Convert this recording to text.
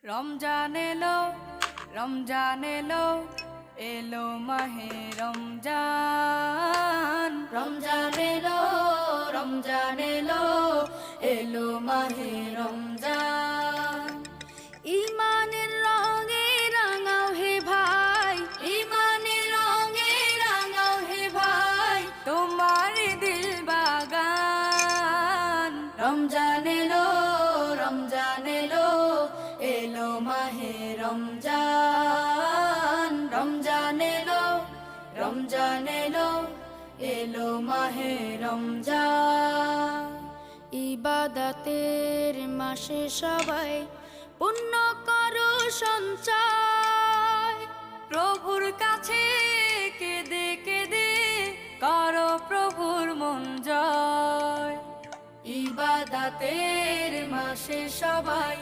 রমজান এলো, রমজান এলো, এলো মাহে রমজান। রমজান এলো, রমজান এলো, এলো মাহে রমজান। ইমানের রঙে রাঙাও হে ভাই, ইমানের রঙে রাঙাও হে ভাই, তোমার দিল বাগান। রমজান এলো, রমজান এলো, এলো মাহে রমজান। রমজান এলো, রমজান এলো, এলো মাহে রমজান। ইবাদতের মাসে সবাই পুণ্য করো সঞ্চয়, প্রভুর কাছে কেঁদে কেঁদে করো প্রভুর মন জয়। ইবাদতের মাসে সবাই